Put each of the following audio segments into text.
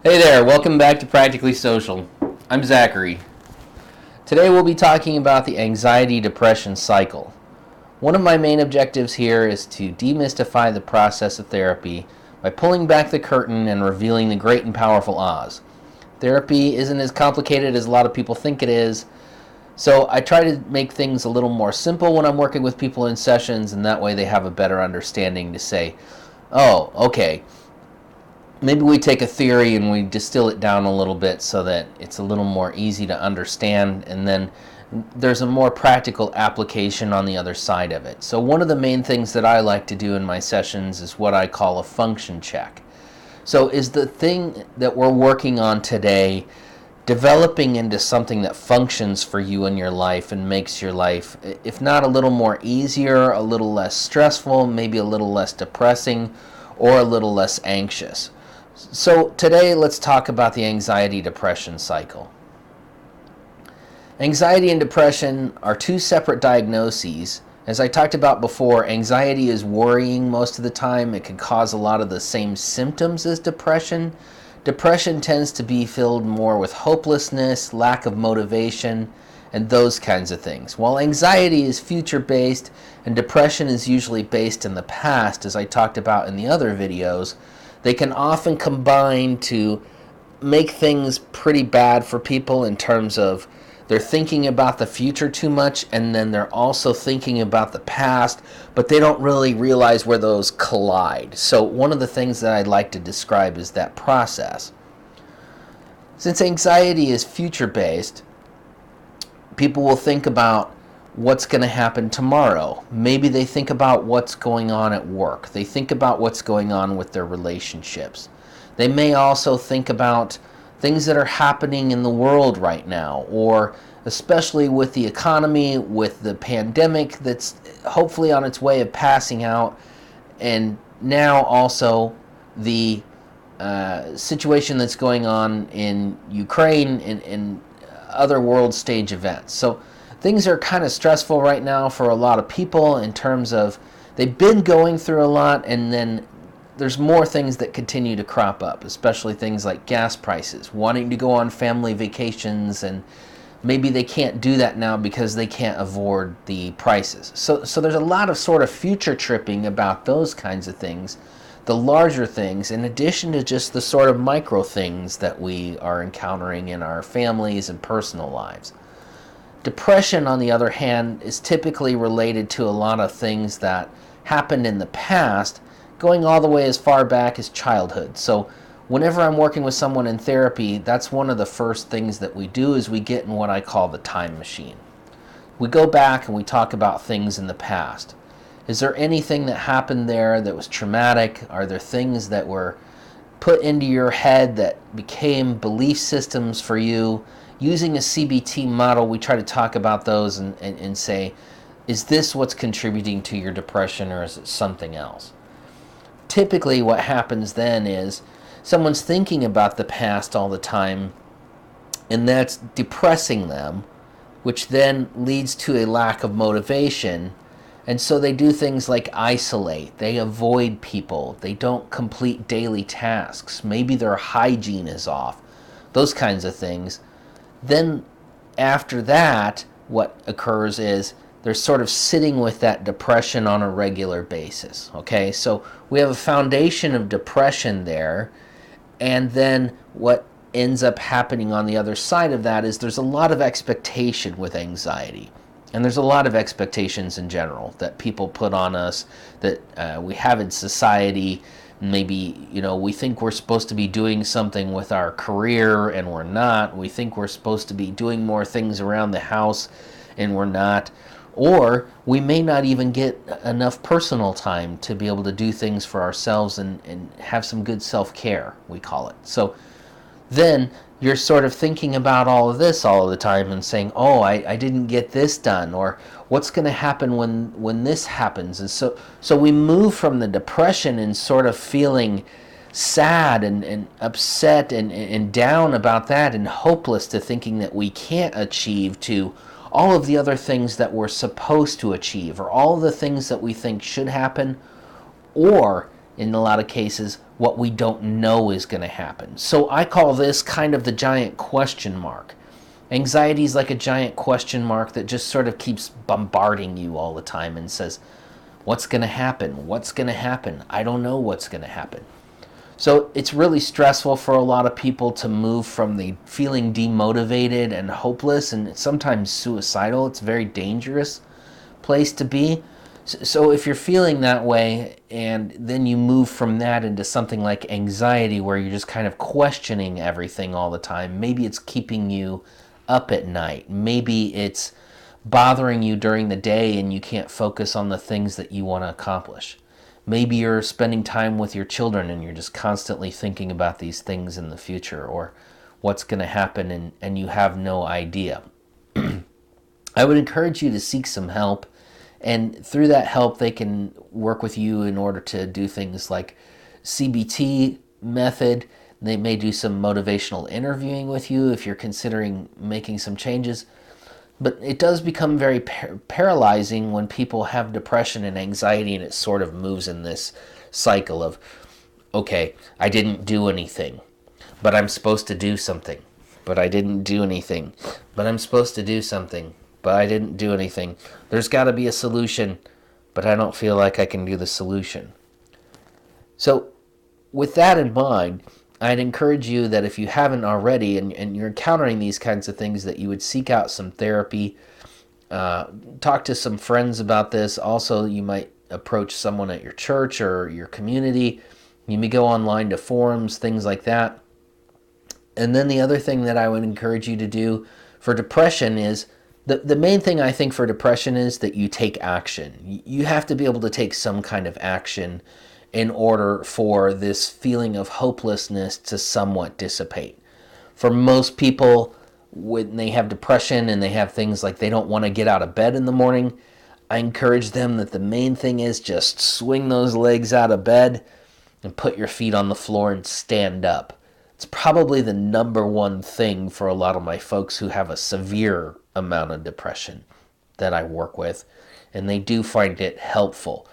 Hey there, welcome back to Practically Social. I'm Zachary. Today we'll be talking about the anxiety-depression cycle. One of my main objectives here is to demystify the process of therapy by pulling back the curtain and revealing the great and powerful Oz. Therapy isn't as complicated as a lot of people think it is, so I try to make things a little more simple when I'm working with people in sessions, and that way they have a better understanding to say, oh, okay, maybe we take a theory and we distill it down a little bit so that it's a little more easy to understand, and then there's a more practical application on the other side of it. So one of the main things that I like to do in my sessions is what I call a function check. So is the thing that we're working on today developing into something that functions for you in your life and makes your life, if not a little more easier, a little less stressful, maybe a little less depressing, or a little less anxious? So today let's talk about the anxiety-depression cycle. Anxiety and depression are two separate diagnoses. As I talked about before, anxiety is worrying most of the time. It can cause a lot of the same symptoms as depression. Depression tends to be filled more with hopelessness, lack of motivation, and those kinds of things. While anxiety is future-based and depression is usually based in the past, as I talked about in the other videos, they can often combine to make things pretty bad for people in terms of they're thinking about the future too much, and then they're also thinking about the past, but they don't really realize where those collide. So one of the things that I'd like to describe is that process. Since anxiety is future-based, people will think about what's going to happen tomorrow. Maybe they think about what's going on at work. They think about what's going on with their relationships. They may also think about things that are happening in the world right now, or especially with the economy, with the pandemic that's hopefully on its way of passing out, and now also the situation that's going on in Ukraine and other world stage events. So things are kind of stressful right now for a lot of people in terms of they've been going through a lot, and then there's more things that continue to crop up, especially things like gas prices, wanting to go on family vacations, and maybe they can't do that now because they can't afford the prices. So there's a lot of sort of future tripping about those kinds of things, the larger things, in addition to just the sort of micro things that we are encountering in our families and personal lives. Depression, on the other hand, is typically related to a lot of things that happened in the past, going all the way as far back as childhood. So whenever I'm working with someone in therapy, that's one of the first things that we do is we get in what I call the time machine. We go back and we talk about things in the past. Is there anything that happened there that was traumatic? Are there things that were put into your head that became belief systems for you? Using a CBT model, we try to talk about those and say, is this what's contributing to your depression, or is it something else? Typically what happens then is someone's thinking about the past all the time, and that's depressing them, which then leads to a lack of motivation. And so they do things like isolate, they avoid people, they don't complete daily tasks, maybe their hygiene is off, those kinds of things. Then after that, what occurs is they're sort of sitting with that depression on a regular basis. Okay, so we have a foundation of depression there, and then what ends up happening on the other side of that is there's a lot of expectation with anxiety. And there's a lot of expectations in general that people put on us, that we have in society. Maybe, we think we're supposed to be doing something with our career and we're not. We think we're supposed to be doing more things around the house and we're not. Or we may not even get enough personal time to be able to do things for ourselves and have some good self-care, we call it. So then you're sort of thinking about all of this all of the time and saying, oh, I didn't get this done, or what's going to happen when this happens? And so we move from the depression and sort of feeling sad and upset and down about that and hopeless to thinking that we can't achieve, to all of the other things that we're supposed to achieve, or all of the things that we think should happen, or in a lot of cases, what we don't know is going to happen. So I call this kind of the giant question mark. Anxiety is like a giant question mark that just sort of keeps bombarding you all the time and says, what's going to happen? What's going to happen? I don't know what's going to happen. So it's really stressful for a lot of people to move from the feeling demotivated and hopeless and sometimes suicidal. It's a very dangerous place to be. So if you're feeling that way and then you move from that into something like anxiety where you're just kind of questioning everything all the time, maybe it's keeping you up at night. Maybe it's bothering you during the day and you can't focus on the things that you want to accomplish. Maybe you're spending time with your children and you're just constantly thinking about these things in the future or what's going to happen and you have no idea. I would encourage you to seek some help, and through that help they can work with you in order to do things like CBT method. They may do some motivational interviewing with you if you're considering making some changes. But it does become very paralyzing when people have depression and anxiety, and it sort of moves in this cycle of, okay, I didn't do anything, but I'm supposed to do something. But I didn't do anything. But I'm supposed to do something. But I didn't do anything. There's got to be a solution, but I don't feel like I can do the solution. So with that in mind, I'd encourage you that if you haven't already and you're encountering these kinds of things, that you would seek out some therapy, talk to some friends about this. Also, you might approach someone at your church or your community. You may go online to forums, things like that. And then the other thing that I would encourage you to do for depression is, the main thing I think for depression is that you take action. You have to be able to take some kind of action in order for this feeling of hopelessness to somewhat dissipate. For most people, when they have depression and they have things like they don't want to get out of bed in the morning, I encourage them that the main thing is just swing those legs out of bed and put your feet on the floor and stand up. It's probably the number one thing for a lot of my folks who have a severe amount of depression that I work with, and they do find it helpful.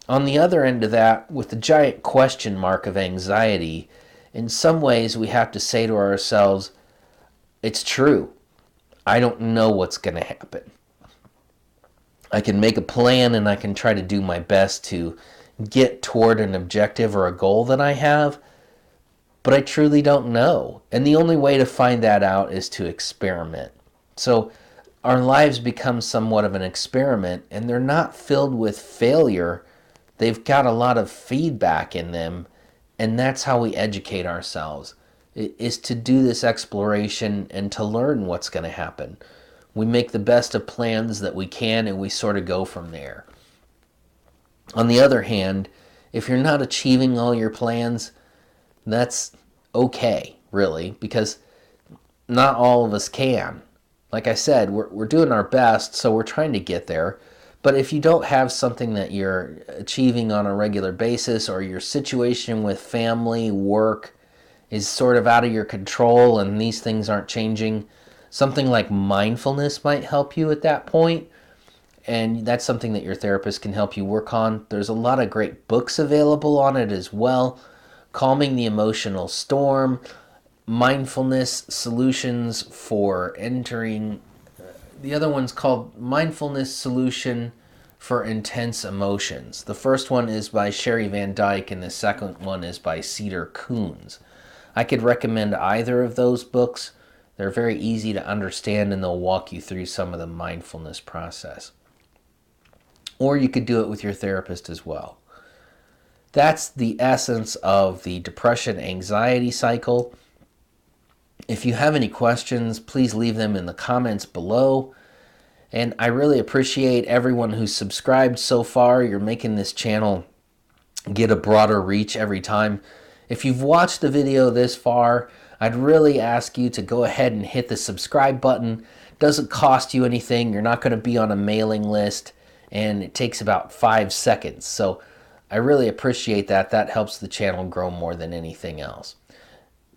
On the other end of that, with the giant question mark of anxiety, in some ways we have to say to ourselves, it's true. I don't know what's going to happen. I can make a plan and I can try to do my best to get toward an objective or a goal that I have, but I truly don't know. And the only way to find that out is to experiment. So our lives become somewhat of an experiment, and they're not filled with failure. They've got a lot of feedback in them, and that's how we educate ourselves, is to do this exploration and to learn what's going to happen. We make the best of plans that we can, and we sort of go from there. On the other hand, if you're not achieving all your plans, that's okay, really, because not all of us can. Like I said, we're doing our best, so we're trying to get there. But if you don't have something that you're achieving on a regular basis, or your situation with family, work is sort of out of your control and these things aren't changing, something like mindfulness might help you at that point. And that's something that your therapist can help you work on. There's a lot of great books available on it as well. Calming the Emotional Storm, Mindfulness Solutions for Entering. The other one's called Mindfulness Solution for Intense Emotions. The first one is by Sherry Van Dyke, and the second one is by Cedar Coons. I could recommend either of those books. They're very easy to understand, and they'll walk you through some of the mindfulness process. Or you could do it with your therapist as well. That's the essence of the depression-anxiety cycle. If you have any questions, please leave them in the comments below. And I really appreciate everyone who's subscribed so far. You're making this channel get a broader reach every time. If you've watched the video this far, I'd really ask you to go ahead and hit the subscribe button. It doesn't cost you anything. You're not going to be on a mailing list, and it takes about 5 seconds. So I really appreciate that. That helps the channel grow more than anything else.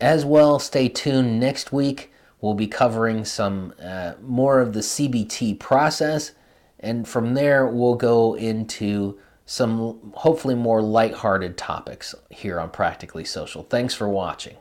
As well, stay tuned. Next week, we'll be covering some more of the CBT process, and from there, we'll go into some hopefully more lighthearted topics here on Practically Social. Thanks for watching.